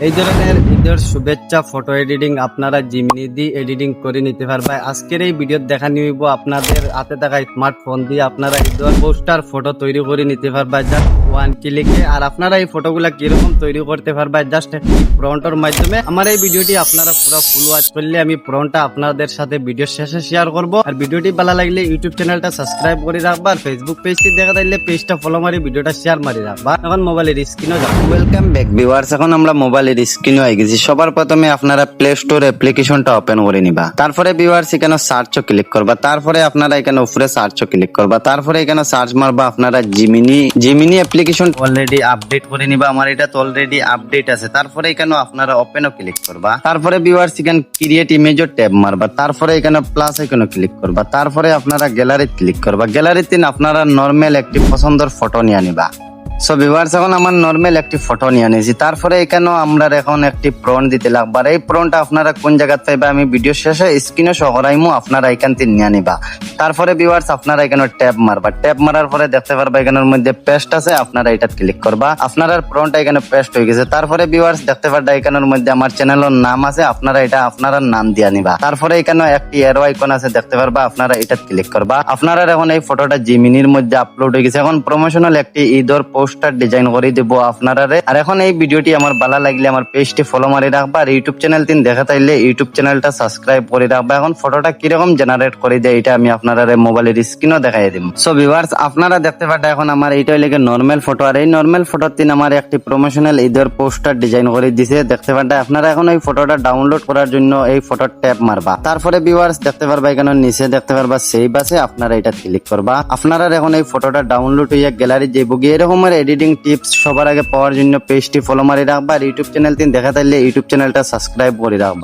এই ধরনের ঈদের শুভেচ্ছা ফটো এডিটিং আপনারা জিমিনি দিয়ে এডিটিং করে নিতে পারবেন। আজকের এই ভিডিও দেখা নিব আপনাদের হাতে থাকা স্মার্টফোন দিয়ে আপনারা ঈদের পোস্টার ফটো তৈরি করে নিতে পারবেন জাস্ট ওয়ান ক্লিকে। আর আপনারা এই ফটোগুলা কিরকম তৈরি করতে পারবেন জাস্ট প্রম্পটের মাধ্যমে। আমার এই ভিডিওটি আপনারা পুরো ফুল ওয়াচ করলে আমি প্রম্পটটা আপনাদের সাথে ভিডিও শেষে শেয়ার করব। আর ভিডিওটি ভালো লাগলে ইউটিউব চ্যানেলটা সাবস্ক্রাইব করে রাখবা, আর ফেসবুক পেজটি দেখা দিলে পেজটা ফলো মারি ভিডিওটা শেয়ার মারি রাখবা। এখন মোবাইলের স্ক্রিনও যাবো। ওয়েলকাম ব্যাক ভিউয়ার্স, এখন আমরা মোবাইলের স্ক্রিনে হয়ে গেছি। সবার প্রথমে আপনারা প্লে স্টোর অ্যাপ্লিকেশনটা ওপেন করে নিবা। তারপরে ভিউয়ার্স এখানে সার্চও ক্লিক করবা। তারপরে আপনারা এখানে উপরে সার্চও ক্লিক করবা। তারপরে এখানে সার্চ মারবা আপনারা জিমিনি অ্যাপ্লিকেশন অলরেডি আপডেট করে নিবা। আমার এটা তো অলরেডি আপডেট আছে। তারপরে এখানে আপনারা ওপেনও ক্লিক করবা। তারপরে ভিউয়ার্স এখানে ক্রিয়েট ইমেজও ট্যাব মারবা। তারপরে এখানে প্লাস আইকনে ক্লিক করবা। তারপরে আপনারা গ্যালারিতে ক্লিক করবা। গ্যালারিতে আপনারা নরমাল একটি পছন্দের ফটো নিয়ে নিবা। সো ভিউয়ার্স এখন আমার নরমাল একটি ফটো নিয়ে নিয়েছি। তারপরে এখানেও আমরা এখন একটি প্রম্পট দিতে লাগবে। আর এই প্রম্পটটা আপনারা কোন জায়গা পাইবা আমি ভিডিও শেষে স্ক্রিনে শো করাইমু, আপনারা এখান থেকে নিয়ে নিবা। তারপরে ভিউয়ার্স আপনারা এখানে ট্যাব মারবা। ট্যাব মারার পরে দেখতে পারবা এখানের মধ্যে পেস্ট আছে, আপনারা এটা ক্লিক করবা। আপনার প্রম্পটটা এখানে পেস্ট হয়ে গেছে। তারপরে ভিউয়ার্স দেখতে পারবা এখানের মধ্যে আমার চ্যানেলের নাম আছে, আপনারা এটা আপনার নাম দিয়ে নিবা। তারপরে এখানে একটি এরো আইকন আছে দেখতে পারবা, আপনারা এটা ক্লিক করবা। আপনারা এখন এই ফটোটা জিমিনির মধ্যে আপলোড হয়ে গেছে। এখন প্রমোশনাল একটি ঈদের পোস্টার ডিজাইন করে দিব আপনারা। আর এখন এই ভিডিওটি আমার ভালো লাগলে আমার পেজটি ফলো মারি রাখবা। আর ইউটিউব চ্যানেল তিন দেখা তাইলে ইউটিউব চ্যানেলটা সাবস্ক্রাইব করে রাখবা। এখন ফটোটা কিরকম জেনারেট করে দেয় এটা আমি আপনারা মোবাইলের স্ক্রিনও দেখাই দিব। সো ভিউয়ার্স আপনারা দেখতে পাটা এখন আমার এইটা লেগে নর্মাল ফটো। আর এই নর্মাল ফটোর তিন আমার একটি প্রমোশনাল ঈদের পোস্টার ডিজাইন করে দিছে দেখতে পাটা। আপনারা এখন এই ফটোটা ডাউনলোড করার জন্য এই ফটোর ট্যাব মারবা। তারপরে ভিউয়ার্স দেখতে পারবা এখানে নিচে দেখতে পারবা সেভ আছে, আপনারা এটা ক্লিক করবা। আপনারা এখন এই ফটোটা ডাউনলোড হইয়া গ্যালারি যাইব গিয়ে। এরকমের এডিটিং টিপস সবার আগে পাওয়ার জন্য পেজটি ফলো মারি রাখবা। আর ইউটিউব চ্যানেল তিন দেখা তাইলে ইউটিউব চ্যানেলটা সাবস্ক্রাইব করে রাখবা।